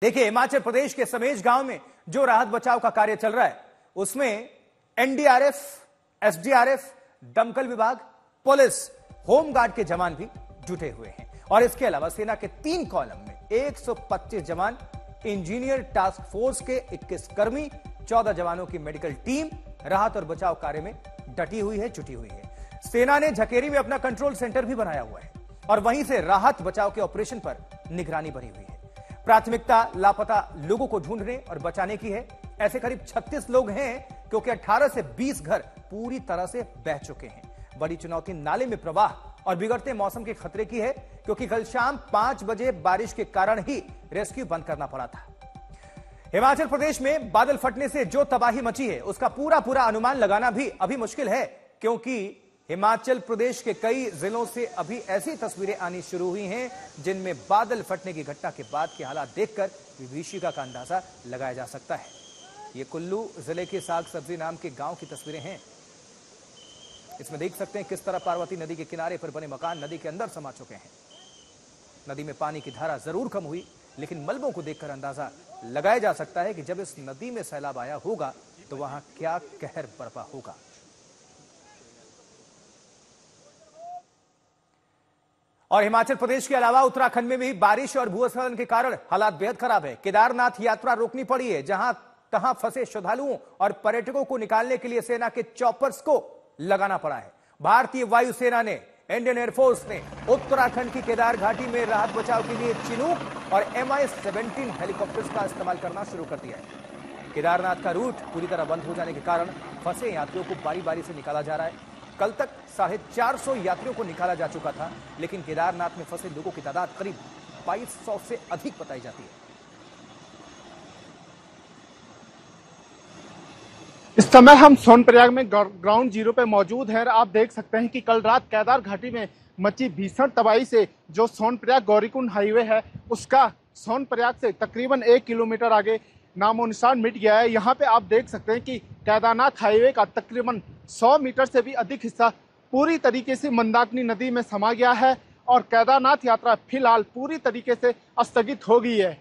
देखिए, हिमाचल प्रदेश के समेज गांव में जो राहत बचाव का कार्य चल रहा है उसमें एनडीआरएफ, एसडीआरएफ, दमकल विभाग, पुलिस, होमगार्ड के जवान भी जुटे हुए हैं। और इसके अलावा सेना के 3 कॉलम में 125 जवान, इंजीनियर टास्क फोर्स के 21 कर्मी, 14 जवानों की मेडिकल टीम राहत और बचाव कार्य में डटी हुई है, जुटी हुई है। सेना ने झकेरी में अपना कंट्रोल सेंटर भी बनाया हुआ है और वहीं से राहत बचाव के ऑपरेशन पर निगरानी बनी हुई है। प्राथमिकता लापता लोगों को ढूंढने और बचाने की है। ऐसे करीब 36 लोग हैं क्योंकि 18 से 20 घर पूरी तरह से बह चुके हैं। बड़ी चुनौती नाले में प्रवाह और बिगड़ते मौसम के खतरे की है क्योंकि कल शाम 5 बजे बारिश के कारण ही रेस्क्यू बंद करना पड़ा था। हिमाचल प्रदेश में बादल फटने से जो तबाही मची है उसका पूरा अनुमान लगाना भी अभी मुश्किल है क्योंकि हिमाचल प्रदेश के कई जिलों से अभी ऐसी तस्वीरें आनी शुरू हुई हैं जिनमें बादल फटने की घटना के बाद के हालात देखकर विभीषिका का अंदाजा लगाया जा सकता है। ये कुल्लू जिले के साग सब्जी नाम के गांव की तस्वीरें हैं। इसमें देख सकते हैं किस तरह पार्वती नदी के किनारे पर बने मकान नदी के अंदर समा चुके हैं। नदी में पानी की धारा जरूर कम हुई, लेकिन मलबों को देखकर अंदाजा लगाया जा सकता है कि जब इस नदी में सैलाब आया होगा तो वहां क्या कहर बरपा होगा। और हिमाचल प्रदेश के अलावा उत्तराखंड में भी बारिश और भूस्खलन के कारण हालात बेहद खराब है। केदारनाथ यात्रा रोकनी पड़ी है। जहां तहां फंसे श्रद्धालुओं और पर्यटकों को निकालने के लिए सेना के चॉपर्स को लगाना पड़ा है। भारतीय वायुसेना ने, इंडियन एयरफोर्स ने उत्तराखंड की केदार घाटी में राहत बचाव के लिए चिनूक और MI-17 हेलीकॉप्टर्स का इस्तेमाल करना शुरू कर दिया है। केदारनाथ का रूट पूरी तरह बंद हो जाने के कारण फंसे यात्रियों को बारी बारी से निकाला जा रहा है। कल तक 450 यात्रियों को निकाला जा चुका था, लेकिन केदारनाथ में फंसे लोगों की तादाद करीब 2200 से अधिक बताई जाती है। इस समय हम सोनप्रयाग में ग्राउंड जीरो पे मौजूद हैं। आप देख सकते हैं कि कल रात केदार घाटी में मची भीषण तबाही से जो सोनप्रयाग गौरीकुंड हाईवे है उसका सोनप्रयाग से तकरीबन 1 किलोमीटर आगे नामो निशान मिट गया है। यहाँ पे आप देख सकते हैं कि केदारनाथ हाईवे का तकरीबन 100 मीटर से भी अधिक हिस्सा पूरी तरीके से मंदाकिनी नदी में समा गया है और केदारनाथ यात्रा फिलहाल पूरी तरीके से स्थगित हो गई है।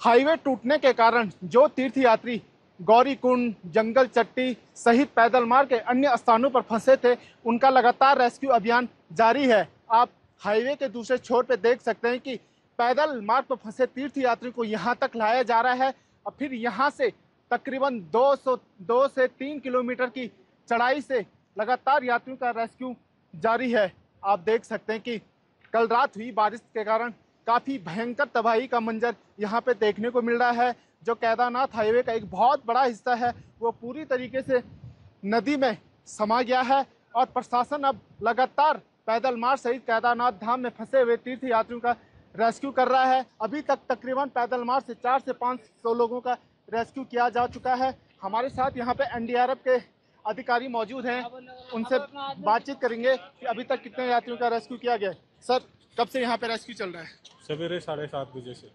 हाईवे टूटने के कारण जो तीर्थयात्री गौरीकुंड, जंगल चट्टी सहित पैदल मार्ग के अन्य स्थानों पर फंसे थे, उनका लगातार रेस्क्यू अभियान जारी है। आप हाईवे के दूसरे छोर पे देख सकते हैं कि पैदल मार्ग पर फंसे तीर्थयात्री को यहाँ तक लाया जा रहा है और फिर यहाँ से तकरीबन 2 से 3 किलोमीटर की चढ़ाई से लगातार यात्रियों का रेस्क्यू जारी है। आप देख सकते हैं कि कल रात हुई बारिश के कारण काफ़ी भयंकर तबाही का मंजर यहाँ पे देखने को मिल रहा है। जो केदारनाथ हाईवे का एक बहुत बड़ा हिस्सा है वो पूरी तरीके से नदी में समा गया है और प्रशासन अब लगातार पैदल मार्ग सहित केदारनाथ धाम में फंसे हुए तीर्थ यात्रियों का रेस्क्यू कर रहा है। अभी तक तकरीबन पैदल मार्ग से 400 से 500 लोगों का रेस्क्यू किया जा चुका है। हमारे साथ यहाँ पे एनडीआरएफ के अधिकारी मौजूद हैं, उनसे बातचीत करेंगे कि अभी तक कितने यात्रियों का रेस्क्यू किया गया है। सर, कब से यहाँ पे रेस्क्यू चल रहा है? सवेरे 7:30 बजे से।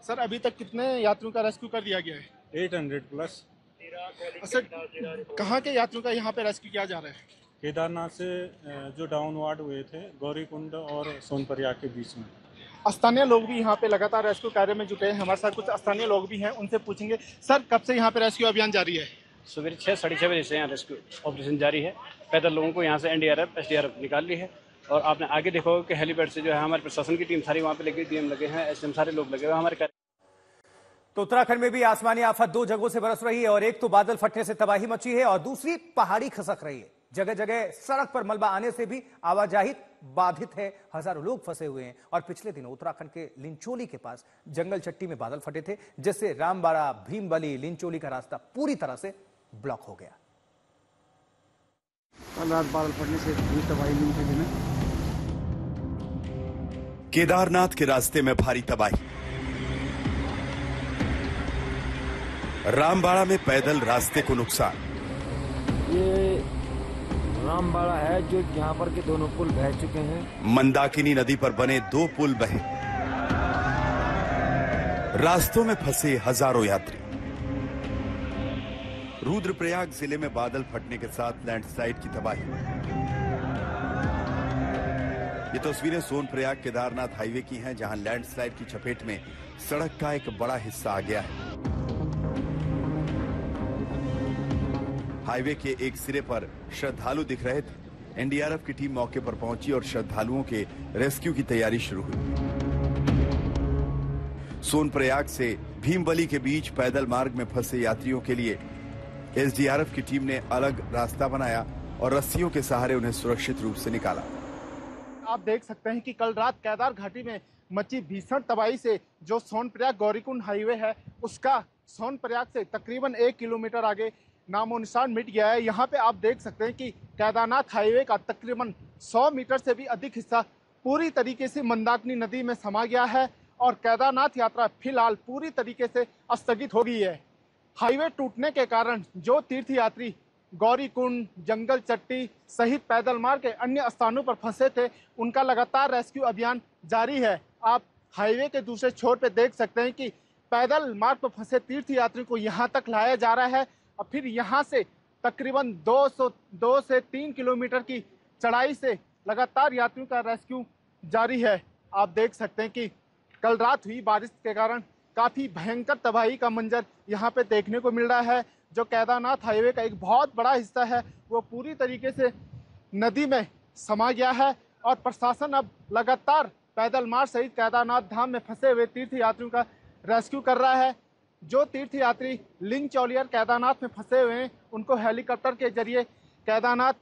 सर, अभी तक कितने यात्रियों का रेस्क्यू कर दिया गया है? 800 प्लस। सर, कहाँ के यात्रियों का यहाँ पे रेस्क्यू किया जा रहा है? केदारनाथ से जो डाउनवार्ड हुए थे गौरीकुंड और सोनप्रयाग के बीच में। स्थानीय लोग भी यहाँ पे लगातार रेस्क्यू कार्य में जुटे हैं। हमारे साथ कुछ स्थानीय लोग भी हैं, उनसे पूछेंगे। सर, कब से यहाँ पे रेस्क्यू अभियान जारी है? सवेरे 6 साढ़े 6 बजे से यहाँ रेस्क्यू ऑपरेशन जारी है। पैदल लोगों को यहाँ से एनडीआरएफ, एसडीआरएफ निकाल ली है और आपने आगे देखो कि हेलीपैड से जो है हमारे प्रशासन की टीम सारी वहाँ पे लगी, डीएम लगे हैं, एसडीएम सारे लोग लगे हुए हमारे। तो उत्तराखंड में भी आसमानी आफत 2 जगहों से बरस रही है और एक तो बादल फटने से तबाही मची है और दूसरी पहाड़ी खसक रही है। जगह जगह सड़क पर मलबा आने से भी आवाजाही बाधित है। हजारों लोग फंसे हुए हैं और पिछले दिनों उत्तराखंड के लिंचोली के पास जंगल चट्टी में बादल फटे थे जिससे रामबाड़ा, भीमबली, लिंचोली का रास्ता पूरी तरह से ब्लॉक हो गया। कल रात बादल फटने से हुई तबाही लिंचोली में। केदारनाथ के रास्ते में भारी तबाही। रामबाड़ा में पैदल रास्ते को नुकसान। ये रामबाड़ा है जो यहाँ पर के दोनों पुल बह चुके हैं। मंदाकिनी नदी पर बने 2 पुल बहे। रास्तों में फंसे हजारों यात्री। रुद्रप्रयाग जिले में बादल फटने के साथ लैंडस्लाइड की तबाही। ये तस्वीरें सोनप्रयाग केदारनाथ हाईवे की हैं, जहां लैंडस्लाइड की चपेट में सड़क का एक बड़ा हिस्सा आ गया है। हाईवे के एक सिरे पर श्रद्धालु दिख रहे थे। एनडीआरएफ की टीम मौके पर पहुंची और श्रद्धालुओं के रेस्क्यू की तैयारी शुरू हुई। सोनप्रयाग से भीमबली के बीच पैदल मार्ग में फंसे यात्रियों के लिए एसडीआरएफ की टीम ने अलग रास्ता बनाया और रस्सियों के सहारे उन्हें सुरक्षित रूप से निकाला। आप देख सकते हैं कि कल रात केदार घाटी में मची भीषण तबाही से जो सोनप्रयाग गौरीकुंड हाईवे है, उसका सोनप्रयाग से तकरीबन 1 किलोमीटर आगे नामो निशान मिट गया है। यहाँ पे आप देख सकते हैं कि केदारनाथ हाईवे का तकरीबन 100 मीटर से भी अधिक हिस्सा पूरी तरीके से मंदाकिनी नदी में समा गया है और केदारनाथ यात्रा फिलहाल पूरी तरीके से स्थगित हो गई है। हाईवे टूटने के कारण जो तीर्थयात्री गौरीकुंड, जंगल चट्टी सहित पैदल मार्ग के अन्य स्थानों पर फंसे थे, उनका लगातार रेस्क्यू अभियान जारी है। आप हाईवे के दूसरे छोर पे देख सकते हैं कि पैदल मार्ग पर फंसे तीर्थयात्री को यहाँ तक लाया जा रहा है और फिर यहाँ से तकरीबन 2 से 3 किलोमीटर की चढ़ाई से लगातार यात्रियों का रेस्क्यू जारी है। आप देख सकते हैं कि कल रात हुई बारिश के कारण काफी भयंकर तबाही का मंजर यहाँ पे देखने को मिल रहा है। जो केदारनाथ हाईवे का एक बहुत बड़ा हिस्सा है वो पूरी तरीके से नदी में समा गया है और प्रशासन अब लगातार पैदल मार्ग सहित केदारनाथ धाम में फंसे हुए तीर्थयात्रियों का रेस्क्यू कर रहा है। जो तीर्थयात्री लिंगचौलियर केदारनाथ में फंसे हुए हैं, उनको हेलीकॉप्टर के जरिए केदारनाथ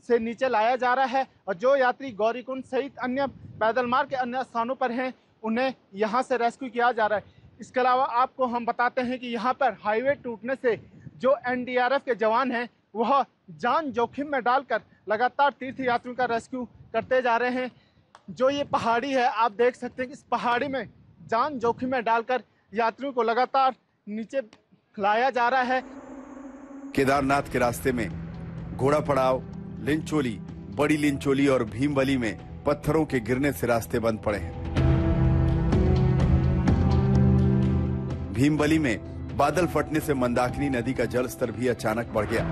से नीचे लाया जा रहा है और जो यात्री गौरीकुंड सहित अन्य पैदल मार्ग के अन्य स्थानों पर हैं, उन्हें यहाँ से रेस्क्यू किया जा रहा है। इसके अलावा आपको हम बताते हैं कि यहाँ पर हाईवे टूटने से जो एनडीआरएफ के जवान हैं, वह जान जोखिम में डालकर लगातार तीर्थयात्रियों का रेस्क्यू करते जा रहे हैं। जो ये पहाड़ी है, आप देख सकते हैं कि इस पहाड़ी में जान जोखिम में डालकर यात्रियों को लगातार नीचे लाया जा रहा है। केदारनाथ के रास्ते में घोड़ा पड़ाव, लिंचोली, बड़ी लिंचोली और भीमबली में पत्थरों के गिरने से रास्ते बंद पड़े हैं। भीमबली में बादल फटने से मंदाकिनी नदी का जलस्तर भी अचानक बढ़ गया।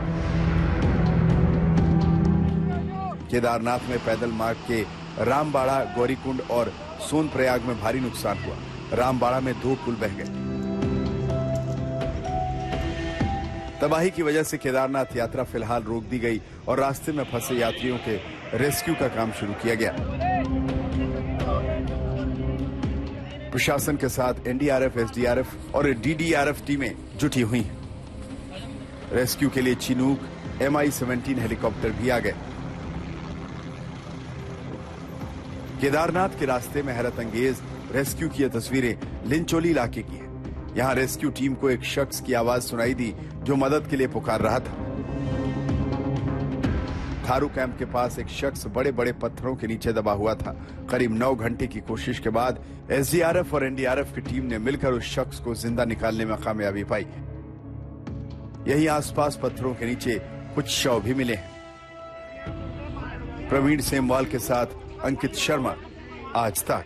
केदारनाथ में पैदल मार्ग के रामबाड़ा, गौरीकुंड और सोनप्रयाग में भारी नुकसान हुआ। रामबाड़ा में 2 पुल बह गए। तबाही की वजह से केदारनाथ यात्रा फिलहाल रोक दी गई और रास्ते में फंसे यात्रियों के रेस्क्यू का काम शुरू किया गया। प्रशासन के साथ एनडीआरएफ, एसडीआरएफ और डीडीआरएफ टीमें जुटी हुई हैं। रेस्क्यू के लिए चिनूक MI-17 हेलीकॉप्टर भी आ गए। केदारनाथ के रास्ते में हैरत अंगेज रेस्क्यू की तस्वीरें लिंचोली इलाके की है। यहाँ रेस्क्यू टीम को एक शख्स की आवाज सुनाई दी जो मदद के लिए पुकार रहा था। थारू कैंप के पास एक शख्स बड़े बड़े पत्थरों के नीचे दबा हुआ था। करीब 9 घंटे की कोशिश के बाद एसडीआरएफ और एनडीआरएफ की टीम ने मिलकर उस शख्स को जिंदा निकालने में कामयाबी पाई। यहीं आसपास पत्थरों के नीचे कुछ शव भी मिले हैं। प्रवीण सेमवाल के साथ अंकित शर्मा, आज तक।